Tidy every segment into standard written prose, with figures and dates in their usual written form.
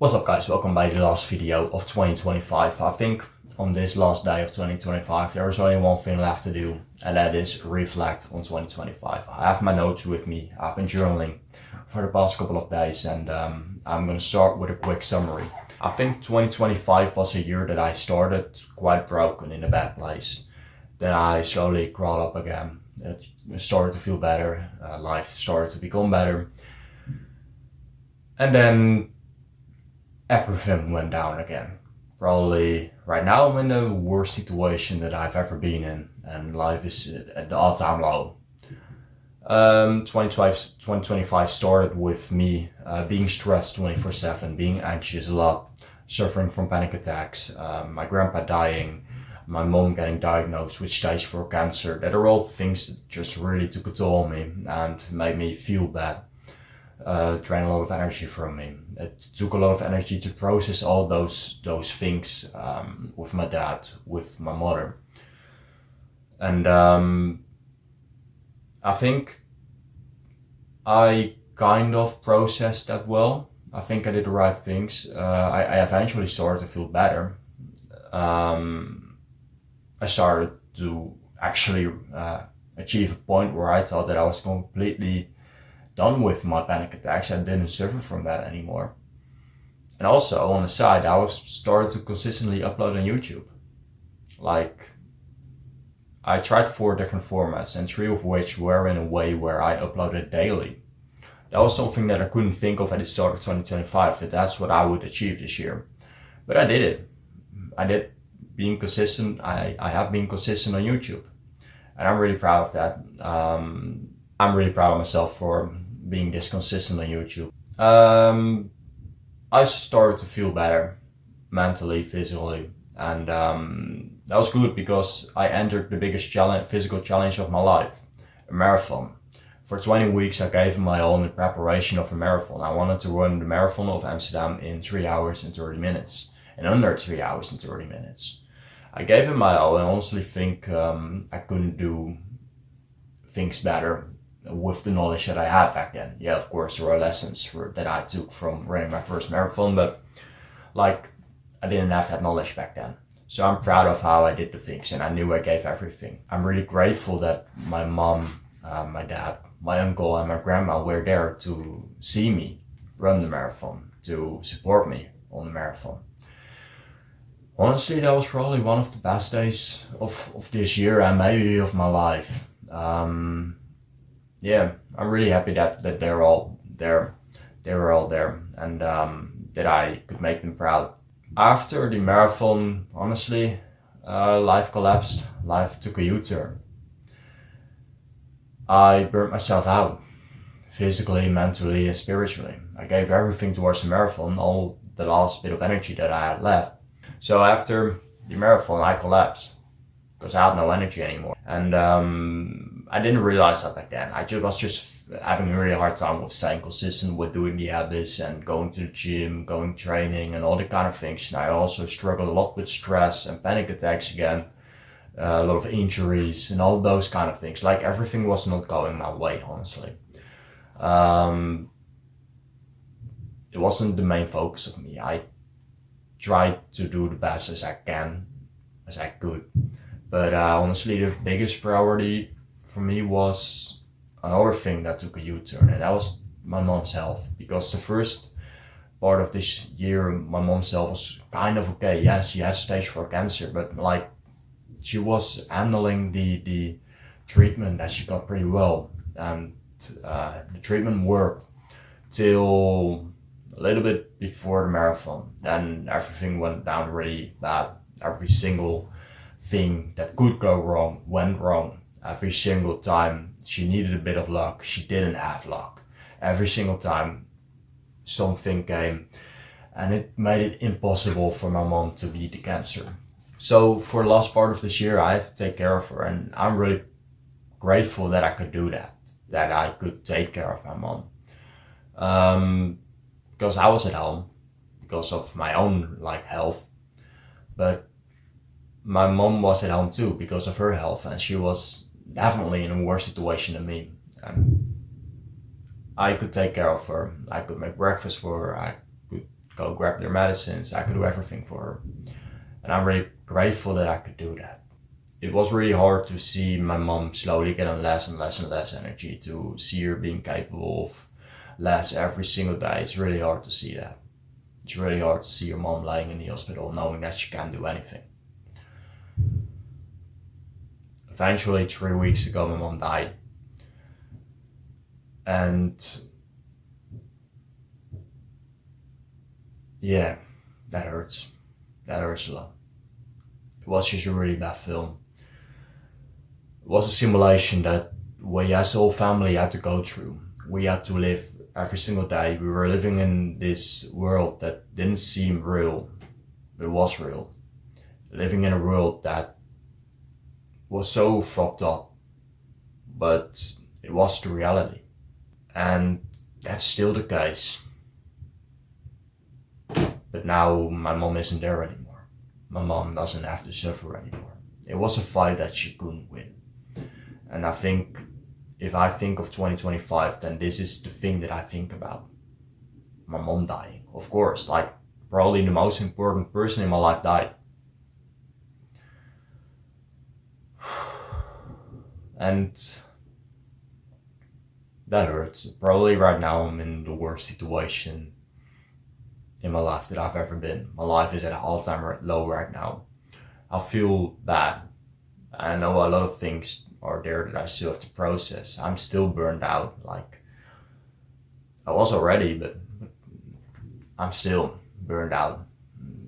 What's up guys, welcome back to the last video of 2025. I think on this last day of 2025 there is only one thing left to do, and that is reflect on 2025. I have my notes with me, I've been journaling for the past couple of days, and I'm going to start with a quick summary. I think 2025 was a year that I started quite broken in a bad place. Then I slowly crawled up again, it started to feel better, life started to become better, and then everything went down again. Probably right now I'm in the worst situation that I've ever been in, and life is at the all-time low. 2025 started with me being stressed 24/7, being anxious a lot, suffering from panic attacks, my grandpa dying, my mom getting diagnosed with stage 4 cancer. That are all things that just really took a toll on me and made me feel bad. Drained a lot of energy from me. It took a lot of energy to process all those things with my dad, with my mother, and I think I kind of processed that well. I think I did the right things. I eventually started to feel better. I started to actually achieve a point where I thought that I was completely done with my panic attacks and didn't suffer from that anymore. And also on the side, I was started to consistently upload on YouTube. Like, I tried 4 different formats, and 3 of which were in a way where I uploaded daily. That was something that I couldn't think of at the start of 2025, that's what I would achieve this year. But I did it. I did being consistent. I have been consistent on YouTube, and I'm really proud of that. I'm really proud of myself for being this consistent on YouTube. I started to feel better mentally, physically, and that was good because I entered the biggest physical challenge of my life, a marathon. For 20 weeks I gave my all in preparation of a marathon. I wanted to run the marathon of Amsterdam in 3 hours and 30 minutes, in under 3 hours and 30 minutes. I gave it my all, and I honestly think I couldn't do things better with the knowledge that I had back then. Yeah, of course there were lessons that I took from running my first marathon, but like, I didn't have that knowledge back then. So I'm proud of how I did the things, and I knew I gave everything. I'm really grateful that my mom, my dad, my uncle and my grandma were there to see me run the marathon, to support me on the marathon. Honestly, that was probably one of the best days of this year and maybe of my life. Yeah, I'm really happy that they're all there. They were all there, and that I could make them proud. After the marathon, honestly, life collapsed. Life took a U-turn. I burnt myself out, physically, mentally, and spiritually. I gave everything towards the marathon, all the last bit of energy that I had left. So after the marathon, I collapsed because I had no energy anymore, and I didn't realize that back then. I was just having a really hard time with staying consistent with doing the habits and going to the gym, going training and all the kind of things. And I also struggled a lot with stress and panic attacks again, a lot of injuries and all those kind of things. Like, everything was not going my way, honestly. It wasn't the main focus of me. I tried to do the best as I could. But honestly, the biggest priority for me was another thing that took a U-turn, and that was my mom's health. Because the first part of this year, my mom's health was kind of okay. Yes, she has stage 4 cancer, but like, she was handling the treatment that she got pretty well, and the treatment worked till a little bit before the marathon. Then everything went down really bad. Every single thing that could go wrong went wrong. Every single time she needed a bit of luck, she didn't have luck. Every single time something came, and it made it impossible for my mom to beat the cancer. So for the last part of this year, I had to take care of her, and I'm really grateful that I could do that I could take care of my mom. Because I was at home, because of my own health, but my mom was at home too because of her health, and she was definitely in a worse situation than me. And I could take care of her. I could make breakfast for her. I could go grab their medicines. I could do everything for her. And I'm really grateful that I could do that. It was really hard to see my mom slowly getting less and less and less energy, to see her being capable of less every single day. It's really hard to see that. It's really hard to see your mom lying in the hospital knowing that she can't do anything. Eventually, 3 weeks ago, my mom died. And yeah, that hurts. That hurts a lot. It was just a really bad film. It was a simulation that we as a whole family had to go through. We had to live every single day. We were living in this world that didn't seem real, but it was real. Living in a world that was so fucked up, but it was the reality. And that's still the case. But now my mom isn't there anymore. My mom doesn't have to suffer anymore. It was a fight that she couldn't win. And I think if I think of 2025, then this is the thing that I think about. My mom dying. Of course, like probably the most important person in my life died. And that hurts. Probably right now I'm in the worst situation in my life that I've ever been. My life is at an all-time low right now. I feel bad. I know a lot of things are there that I still have to process. I'm still burned out. Like I was already, but I'm still burned out.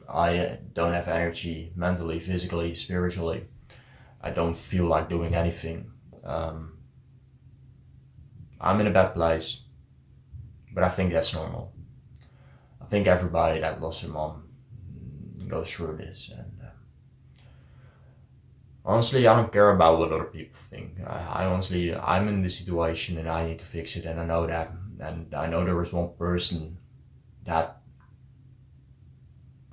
I don't have energy mentally, physically, spiritually. I don't feel like doing anything. I'm in a bad place, but I think that's normal. I think everybody that lost their mom goes through this, and honestly, I don't care about what other people think. I honestly, I'm in this situation and I need to fix it, and I know that. And I know there was one person that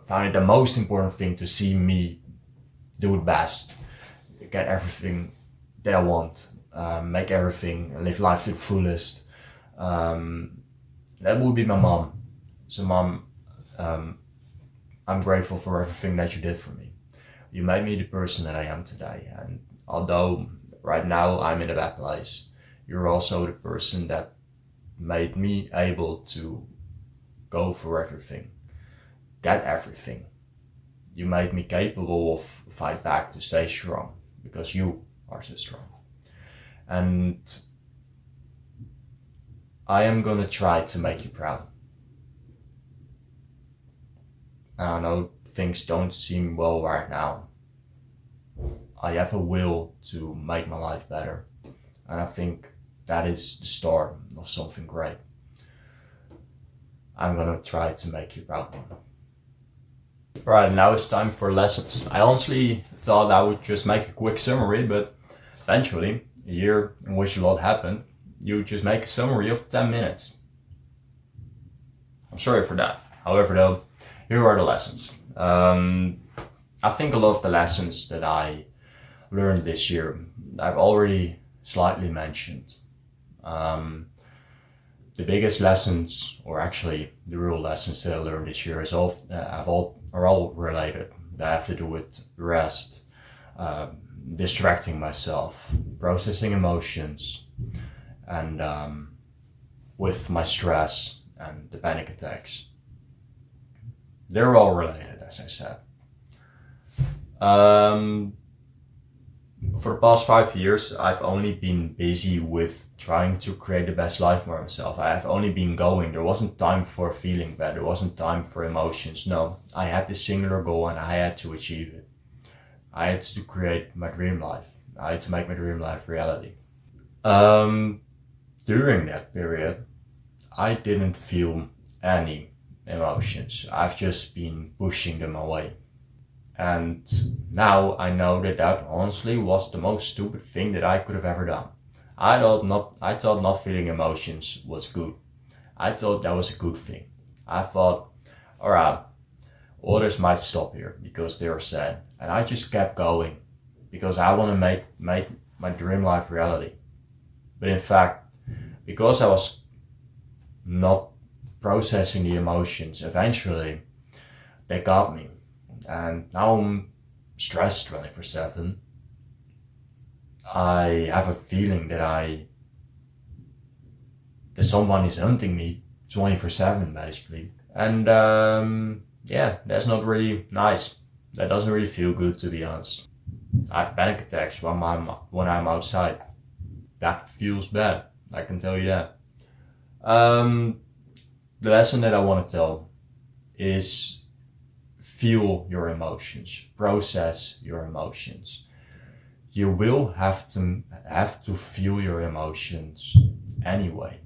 found it the most important thing to see me do it best, get everything that I want, make everything, live life to the fullest. That would be my mom. So mom, I'm grateful for everything that you did for me. You made me the person that I am today. And although right now I'm in a bad place, you're also the person that made me able to go for everything, get everything. You made me capable of fight back to stay strong because you are so strong. And I am gonna try to make you proud. I know things don't seem well right now. I have a will to make my life better. And I think that is the start of something great. I'm gonna try to make you proud. Right, now it's time for lessons. I honestly thought I would just make a quick summary, but eventually, a year in which a lot happened, you just make a summary of 10 minutes. I'm sorry for that. However though, here are the lessons. I think a lot of the lessons that I learned this year, I've already slightly mentioned. The biggest lessons, or actually the real lessons that I learned this year, are all related. They have to do with rest, distracting myself, processing emotions, and with my stress and the panic attacks. They're all related, as I said. For the past 5 years, I've only been busy with trying to create the best life for myself. I have only been going. There wasn't time for feeling bad. There wasn't time for emotions. No, I had this singular goal and I had to achieve it. I had to create my dream life. I had to make my dream life reality. During that period, I didn't feel any emotions. I've just been pushing them away. And now I know that that honestly was the most stupid thing that I could have ever done. I thought not feeling emotions was good. I thought that was a good thing. I thought, alright, others might stop here because they are sad. And I just kept going because I want to make my dream life reality. But in fact, because I was not processing the emotions, eventually they got me. And now I'm stressed 24/7. I have a feeling that someone is hunting me 24/7 basically. And yeah, that's not really nice. That doesn't really feel good, to be honest. I have panic attacks when I'm outside. That feels bad, I can tell you that. The lesson that I want to tell is feel your emotions, process your emotions. You will have to feel your emotions anyway,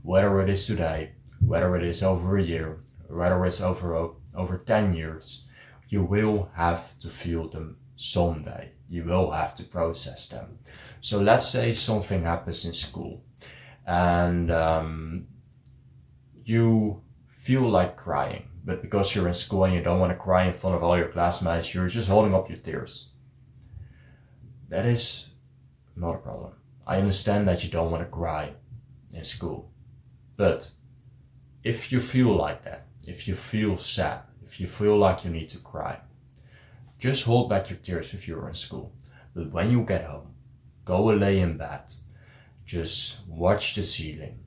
whether it is today, whether it is over a year, whether it's over 10 years. You will have to feel them someday. You will have to process them. So let's say something happens in school and you feel like crying, but because you're in school and you don't want to cry in front of all your classmates, you're just holding up your tears. That is not a problem. I understand that you don't want to cry in school, but if you feel like that, if you feel sad, if you feel like you need to cry, just hold back your tears if you're in school. But when you get home, go and lay in bed, just watch the ceiling,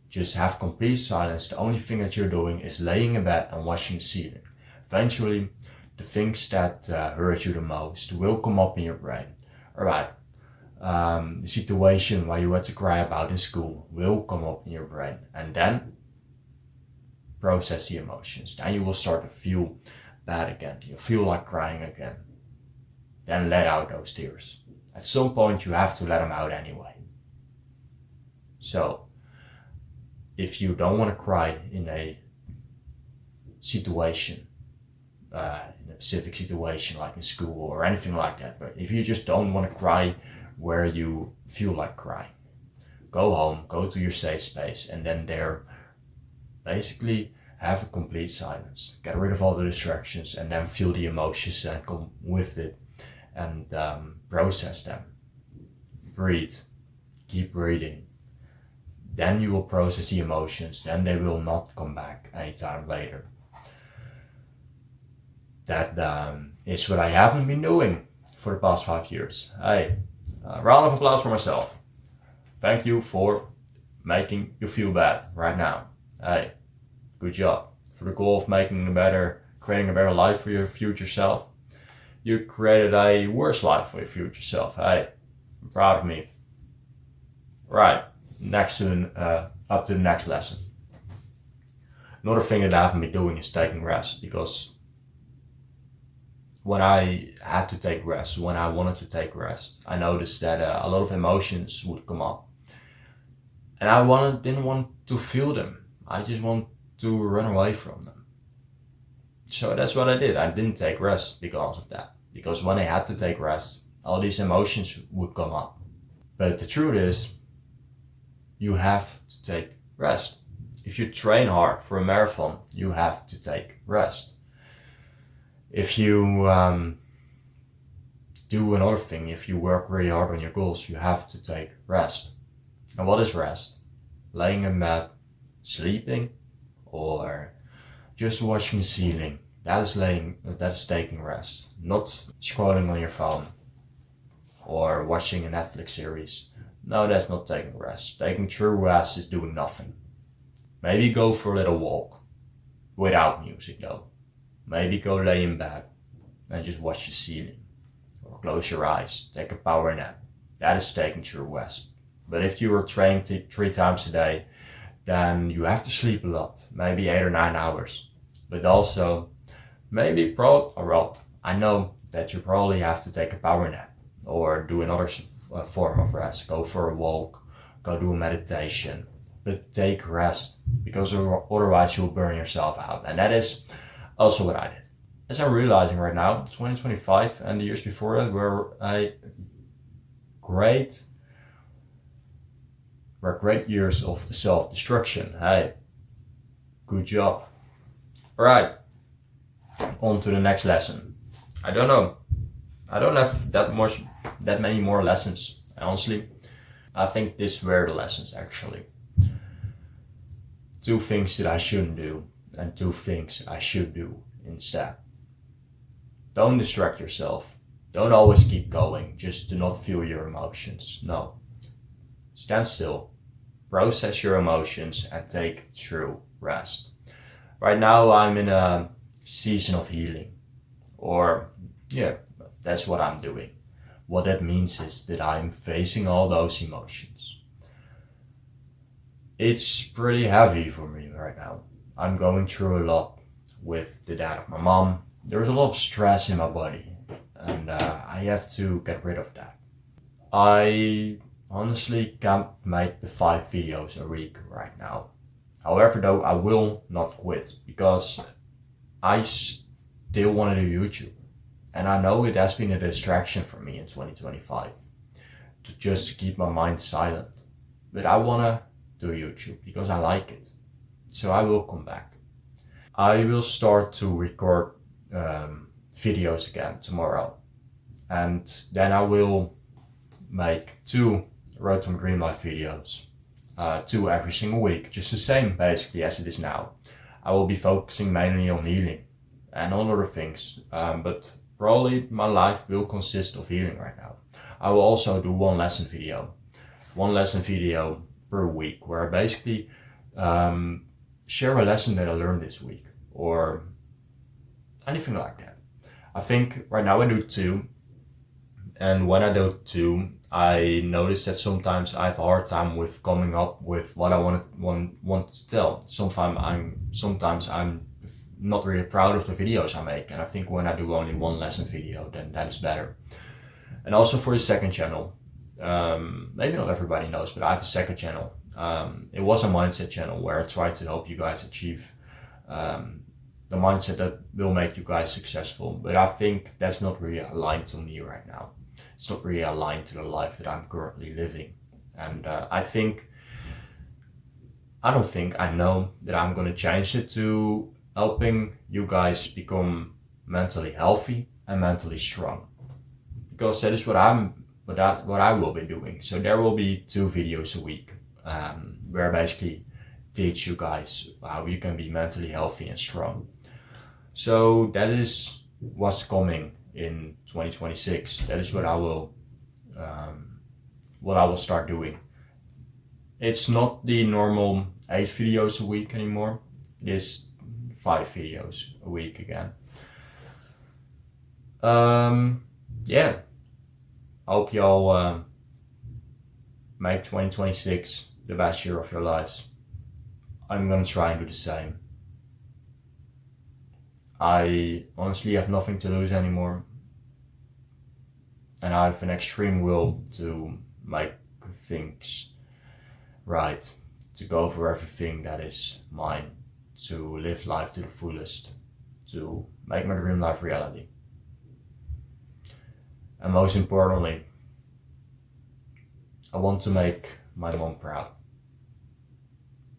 just have complete silence. The only thing that you're doing is laying in bed and watching the ceiling. Eventually, the things that hurt you the most will come up in your brain. Alright, the situation where you had to cry about in school will come up in your brain, and then process the emotions. Then you will start to feel bad again. You'll feel like crying again. Then let out those tears. At some point you have to let them out anyway. So, if you don't want to cry in a situation, in a specific situation like in school or anything like that, but if you just don't want to cry where you feel like crying, go home, go to your safe space, and then there basically have a complete silence. Get rid of all the distractions and then feel the emotions that come with it and process them. Breathe. Keep breathing. Then you will process the emotions. Then they will not come back anytime later. That is what I haven't been doing for the past 5 years. Hey, round of applause for myself. Thank you for making you feel bad right now. Hey, good job. For the goal of creating a better life for your future self, you created a worse life for your future self. Hey, I'm proud of me. Right, up to the next lesson. Another thing that I haven't been doing is taking rest, because when I had to take rest, when I wanted to take rest, I noticed that a lot of emotions would come up. And I didn't want to feel them. I just want to run away from them. So that's what I did. I didn't take rest because of that. Because when I had to take rest, all these emotions would come up. But the truth is, you have to take rest. If you train hard for a marathon, you have to take rest. If you do another thing, if you work really hard on your goals, you have to take rest. And what is rest? Laying in bed, sleeping, or just watching the ceiling. That's taking rest. Not scrolling on your phone or watching a Netflix series. No, that's not taking rest. Taking true rest is doing nothing. Maybe go for a little walk. Without music though. Maybe go lay in bed and just watch the ceiling. Or close your eyes, take a power nap. That is taking true rest. But if you are training 3 times a day, then you have to sleep a lot. Maybe 8 or 9 hours. But also, I know that you probably have to take a power nap. Or do another form of rest. Go for a walk. Go do a meditation. But take rest. Because otherwise you'll burn yourself out. And that is also what I did. As I'm realizing right now, 2025 and the years before that were great years of self-destruction. Hey, good job. Alright, on to the next lesson. I don't know. I don't have that many more lessons. Honestly, I think these were the lessons actually. 2 things that I shouldn't do and 2 things I should do instead. Don't distract yourself. Don't always keep going just to not feel your emotions. No. Stand still, process your emotions, and take true rest. Right now I'm in a season of healing, or yeah, that's what I'm doing. What that means is that I'm facing all those emotions. It's pretty heavy for me right now. I'm going through a lot with the death of my mom. There's a lot of stress in my body, and I have to get rid of that. I honestly can't make the 5 videos a week right now. However, though, I will not quit because I still want to do YouTube. And I know it has been a distraction for me in 2025 to just keep my mind silent. But I want to do YouTube because I like it. So I will come back. I will start to record videos again tomorrow. And then I will make 2 Road to My Dream Life videos. 2 every single week, just the same basically as it is now. I will be focusing mainly on healing and on other things, but probably my life will consist of healing right now. I will also do one lesson video per week, where I basically share a lesson that I learned this week or anything like that. I think right now I do 2, and when I do 2, I notice that sometimes I have a hard time with coming up with what I want to tell. Sometimes I'm not really proud of the videos I make, and I think when I do only one lesson video, then that is better. And also for the second channel, maybe not everybody knows, but I have a second channel. It was a mindset channel where I try to help you guys achieve the mindset that will make you guys successful. But I think that's not really aligned to me right now. It's not really aligned to the life that I'm currently living. And I know that I'm gonna change it to helping you guys become mentally healthy and mentally strong. Because that is what I will be doing. So there will be 2 videos a week where I basically teach you guys how you can be mentally healthy and strong. So that is what's coming in 2026. That is what I will start doing. It's not the normal 8 videos a week anymore. It is 5 videos a week again. Yeah. I hope y'all make 2026 the best year of your lives. I'm gonna try and do the same. I honestly have nothing to lose anymore, and I have an extreme will to make things right, to go for everything that is mine, to live life to the fullest, to make my dream life reality. And most importantly, I want to make my mom proud.